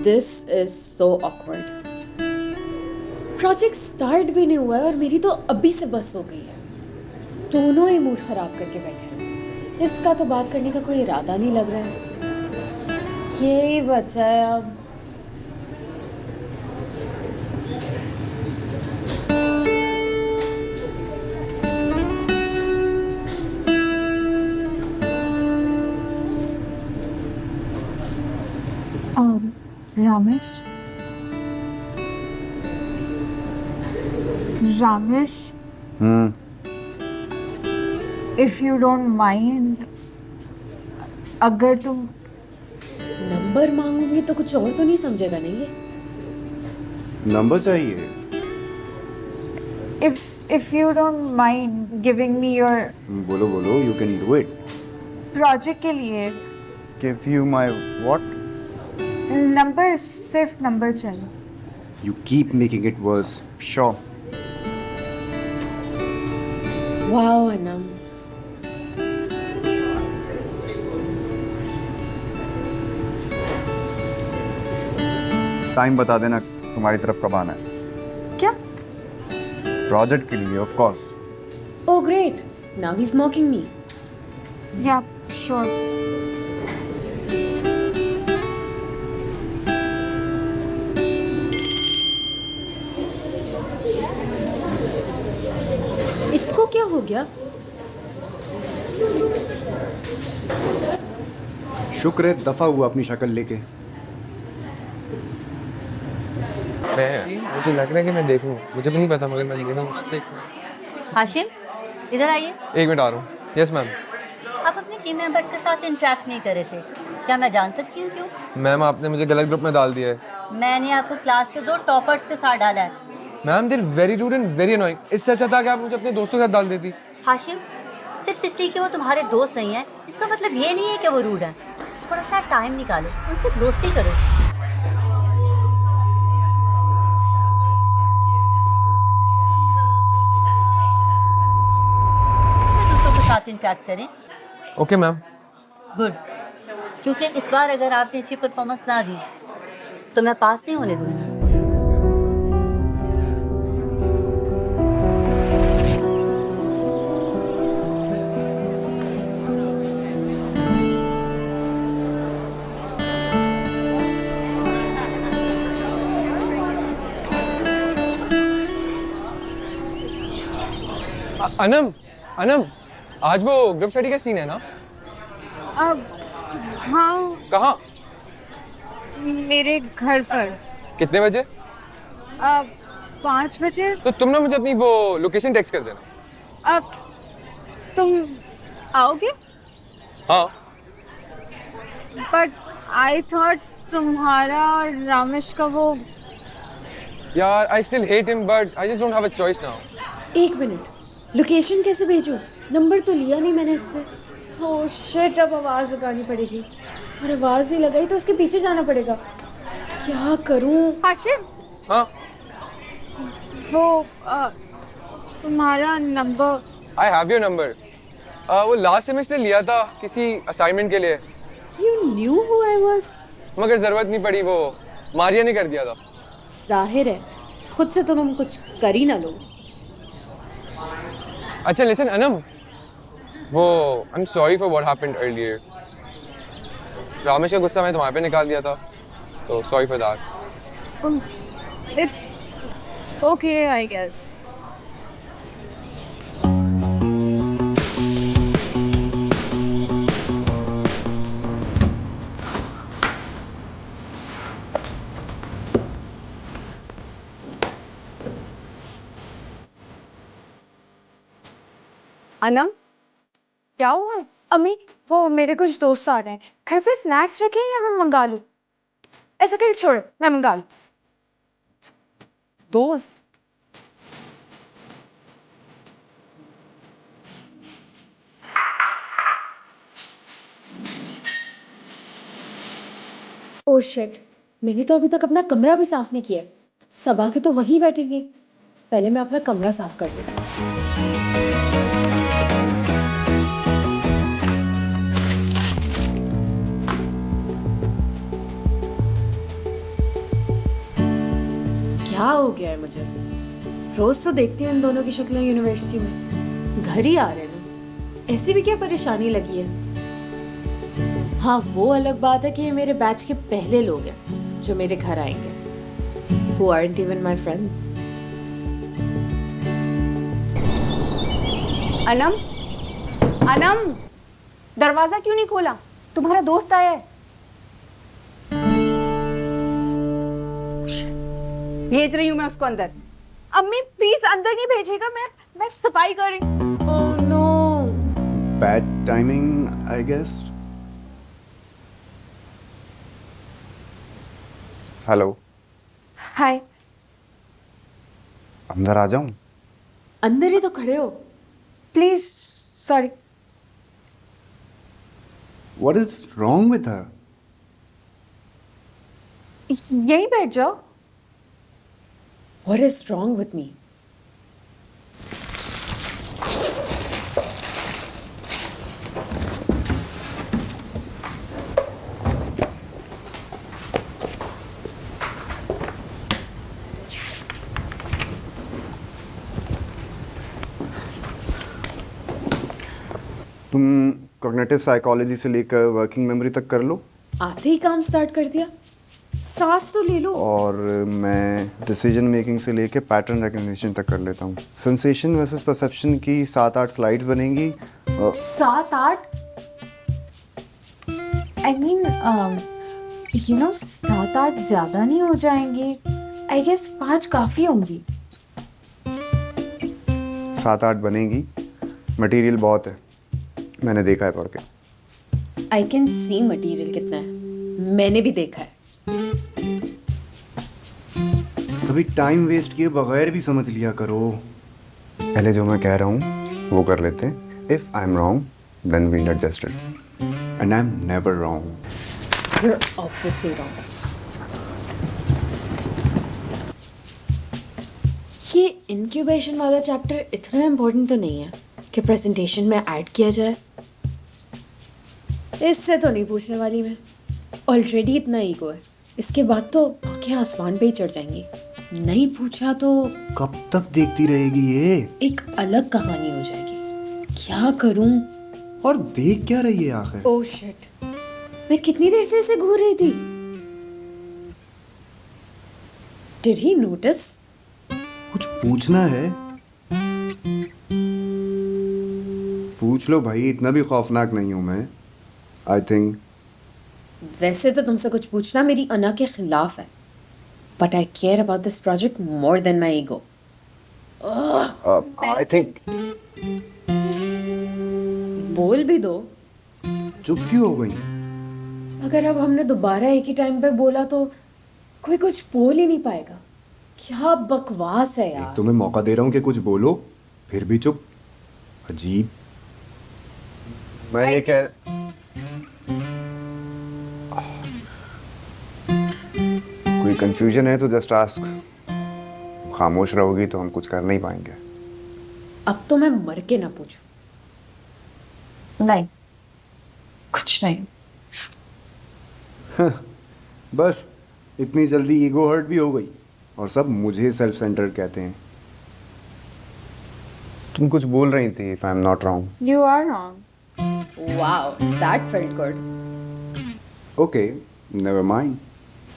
This is so awkward. Project start भी नहीं हुआ है और मेरी तो अभी से बस हो गई है। दोनों ही मूड खराब करके बैठे हैं। इसका तो बात करने का कोई इरादा नहीं लग रहा है। यही बचा है अब। Ramesh, Ramesh, if you don't mind, अगर तुम नंबर मांगूंगी तो कुछ और तो नहीं समझेगा नहीं ये? नंबर चाहिए? if you don't mind giving me your बोलो बोलो, you can do it. Project के लिए Give you my what? Number, सिर्फ नंबर चाहिए। You keep making it worse. Sure. Wow Anam, time बता देना तुम्हारी तरफ कब आना है। क्या? प्रोजेक्ट के लिए of course. Oh great, now he is mocking me. Yeah sure. इसको क्या हो गया? शुक्र है दफा हुआ अपनी शक्ल लेके। मुझे लग रहा है कि मैं देखूं, मुझे भी नहीं पता मगर मैं देखता हूं। हाशिम, इधर आइए। एक मिनट आ रहा हूँ। Yes ma'am. आप अपने टीम मेंबर्स के साथ इंटरेक्ट नहीं कर रहे थे, क्या मैं जान सकती हूँ क्यों? मैम आपने मुझे गलत ग्रुप में डाल दिया है। मैंने आपको क्लास के 2 टॉपर्स के साथ डाला है। Ma'am they very rude and very annoying. इससे अच्छा था कि आप मुझे अपने दोस्तों के साथ डाल देती। हाशिम, सिर्फ इसलिए कि वो तुम्हारे दोस्त नहीं है इसका मतलब ये नहीं है कि वो रूड है। थोड़ा सा टाइम निकालो, उनसे दोस्ती करो। दूसरों के साथ इंटरेक्ट करें। Okay ma'am. गुड, क्योंकि इस बार अगर आपने अच्छी परफॉर्मेंस ना दी तो मैं पास नहीं होने दूंगी। अनम, अनम, आज वो ग्रुप स्टडी का सीन है ना? अब हाँ, कहाँ? मेरे घर पर। कितने बजे? अब 5 बजे। तो तुम ना मुझे अपनी वो लोकेशन टेक्स्ट कर देना। अब तुम आओगे? हाँ। बट आई थॉट तुम्हारा और रामेश का वो। यार I still hate him but I just don't have a choice now. एक मिनट, लोकेशन कैसे भेजूं? नंबर तो लिया नहीं मैंने इससे। ओह शिट, अब आवाज़ लगानी पड़ेगी और आवाज़ नहीं लगाई तो उसके पीछे जाना पड़ेगा। क्या करूं? हाशिम, हाँ। वो तुम्हारा number. I have your number. वो लास्ट सेमेस्टर लिया था किसी असाइनमेंट के लिए, You knew who I was? मगर जरूरत नहीं पड़ी, वो मारिया ने कर दिया था। जाहिर है, खुद से तो तुम कुछ कर ही ना लो। अच्छा लिसन अनम, वो I am sorry for what happened earlier. Ramesh का गुस्सा मैंने तुम्हारे पे निकाल दिया था, तो sorry for that. It's okay I guess. Anam, क्या हुआ? अम्मी, वो मेरे कुछ दोस्त आ रहे हैं, घर पे स्नैक्स रखे हैं या मैं मंगा लूँ? ऐसा कहीं छोड़ो, मैं मंगा लूँ। दोस्त? ओह शिट, मैंने तो अभी तक अपना कमरा भी साफ नहीं किया। सब आके तो वहीं बैठेंगे। पहले मैं अपना कमरा साफ कर लूँ। क्या हो गया है मुझे? रोज तो देखती हूँ इन दोनों की शक्लें यूनिवर्सिटी में, घर ही आ रहे हैं। ऐसी भी क्या परेशानी लगी है? हाँ, वो अलग बात है कि ये मेरे बैच के पहले लोग हैं जो मेरे घर आएंगे, who aren't even my friends. Anam, Anam, दरवाजा क्यों नहीं खोला? तुम्हारा दोस्त आया है। भेज रही हूँ मैं उसको अंदर। अम्मी प्लीज अंदर नहीं भेजिएगा, मैं सफाई कर रही हूँ। Oh no. Bad timing, I guess. Hello, hi. अंदर आ जाऊं? अंदर ही तो खड़े हो। Please, sorry. What is wrong with her? यहीं बैठ जाओ। What is wrong with me? तुम कॉग्निटिव साइकोलॉजी से लेकर वर्किंग मेमोरी तक कर लो, आते ही काम स्टार्ट कर दिया। सांस तो ले लो। और मैं डिसीजन मेकिंग से लेके पैटर्न रिकग्निशन तक कर लेता हूँ। सेंसेशन वर्सेस परसेप्शन की 7-8 स्लाइड्स बनेंगी। 7-8? आई मीन, यू नो 7-8 ज्यादा नहीं हो जाएंगे? आई गेस 5 काफी होंगी। 7-8 बनेंगी। मटेरियल बहुत है, मैंने देखा है पढ़ के। आई कैन सी मटीरियल कितना है, मैंने भी देखा है। कभी टाइम वेस्ट किए बगैर भी समझ लिया करो। पहले जो मैं कह रहा हूँ वो कर लेते हैं। If I am wrong then we adjust it and I am never wrong. You're obviously wrong. ये इंक्यूबेशन वाला चैप्टर इतना इम्पोर्टेंट तो नहीं है कि प्रेजेंटेशन में ऐड किया जाए। इससे तो नहीं पूछने वाली मैं, ऑलरेडी इतना ईगो है, इसके बाद तो आंखें आसमान पे ही चढ़ जाएंगी। नहीं पूछा तो कब तक देखती रहेगी ये? एक अलग कहानी हो जाएगी। क्या करूं? और देख क्या रही है आखिर? ओह शिट, मैं कितनी देर से इसे घूर रही थी। Did he notice? कुछ पूछना है? पूछ लो भाई, इतना भी खौफनाक नहीं हूं मैं। आई थिंक वैसे तो तुमसे कुछ पूछना मेरी अना के खिलाफ है, but I care about this project more than my ego. I think बोल भी दो। चुप क्यों हो गई? अगर अब हमने दोबारा एक ही टाइम पे बोला तो कोई कुछ बोल ही नहीं पाएगा। क्या बकवास है यार। तुम्हें मौका दे रहा हूं कि कुछ बोलो, फिर भी चुप। अजीब। मैं ये कह कोई कंफ्यूजन है तो जस्ट आस्क। खामोश रहोगी तो हम कुछ कर नहीं पाएंगे। अब तो मैं मर के ना पूछूं। नहीं, कुछ नहीं। बस इतनी जल्दी ईगो हर्ट भी हो गई और सब मुझे सेल्फ सेंटर्ड कहते हैं। तुम कुछ बोल रही थी, if I am not wrong. You are wrong. Wow, that felt good. Okay, never mind,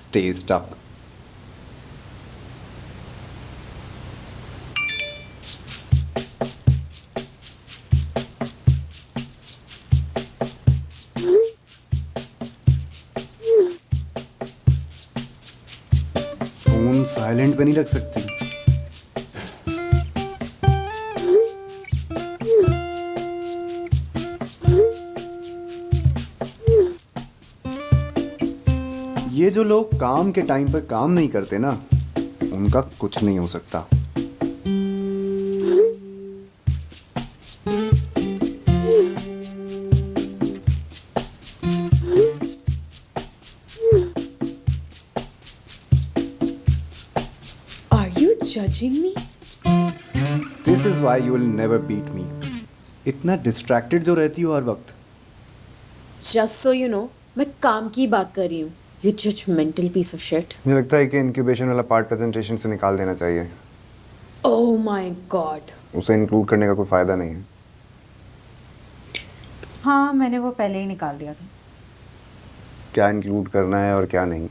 stay stuck. Phone silent पे नहीं रख सकती। ये जो लोग काम के टाइम पर काम नहीं करते ना, उनका कुछ नहीं हो सकता। Are you judging me? This is why you will never beat me. इतना डिस्ट्रैक्टेड जो रहती हो हर वक्त। Just so you know, मैं काम की बात कर रही हूँ। You judgmental piece of shit. मुझे लगता है कि इंक्यूबेशन वाला पार्ट प्रेजेंटेशन से निकाल देना चाहिए. Oh my god. उसे इंक्लूड करने का कोई फ़ायदा नहीं है. हाँ, मैंने वो पहले ही निकाल दिया था। क्या इंक्लूड करना है और क्या नहीं,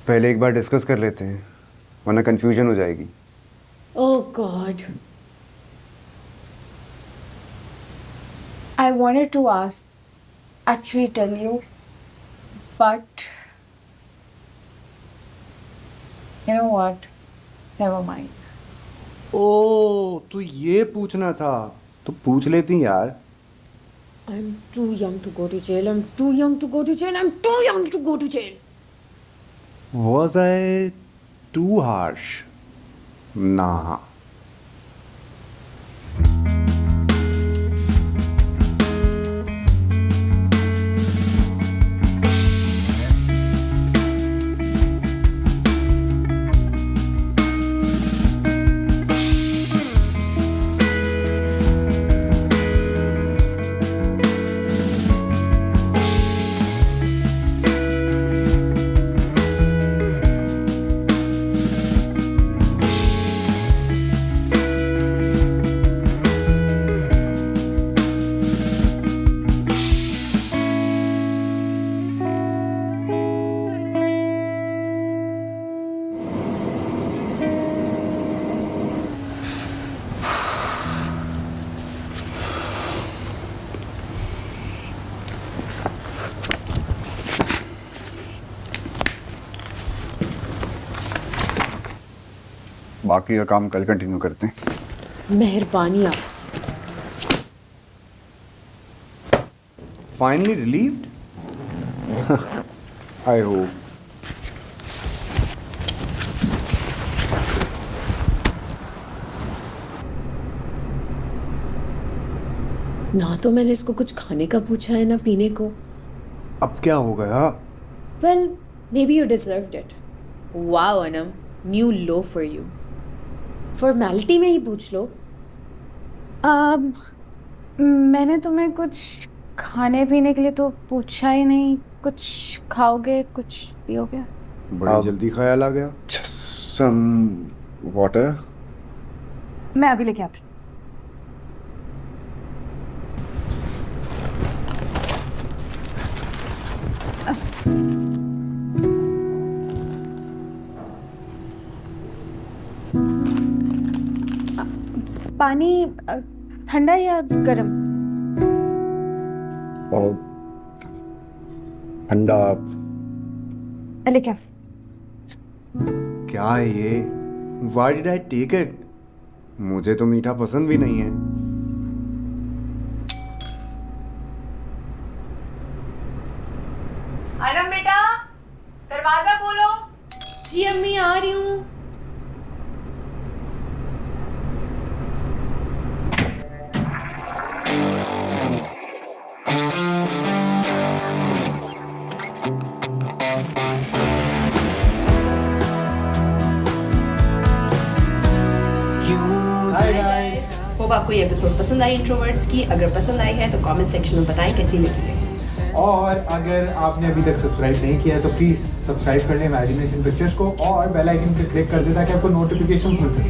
पहले एक बार डिस्कस कर लेते हैं, वरना कंफ्यूजन हो जाएगी. Oh god. I wanted to ask, actually tell you, but you know what? Never mind. ओ, तो ये पूछना था तो पूछ लेती यार. I'm too young to go to jail. I'm too young to go to jail. I'm too young to go to jail. Was I too harsh? Nah. बाकी का काम कल कंटिन्यू करते हैं. मेहरबानी आप. Finally relieved? I hope. ना तो मैंने इसको कुछ खाने का पूछा है ना पीने को. अब क्या हो गया? Well, maybe you deserved it. Wow, Anam, new low for you. Formality में ही पूछ लो. मैंने तुम्हें कुछ खाने पीने के लिए तो पूछा ही नहीं. कुछ खाओगे, कुछ पियोगे? बड़ी जल्दी ख्याल आ गया. Some water. मैं अभी लेके आती. पानी ठंडा या गरम? और ठंडा. लेके आ. क्या है ये? Why did I take it? मुझे तो मीठा पसंद भी नहीं है. अनम बेटा, दरवाजा खोलो. जी अम्मी, आ रही हूँ. होप आपको ये एपिसोड पसंद आई इंट्रोवर्ट्स की. अगर पसंद आई है तो कमेंट सेक्शन में बताएं कैसी लगी है. और अगर आपने अभी तक सब्सक्राइब नहीं किया है तो प्लीज़ सब्सक्राइब कर लें इमेजिनेशन पिक्चर्स को और बेल आइकन पे क्लिक कर दें ताकि आपको नोटिफिकेशन मिल सके.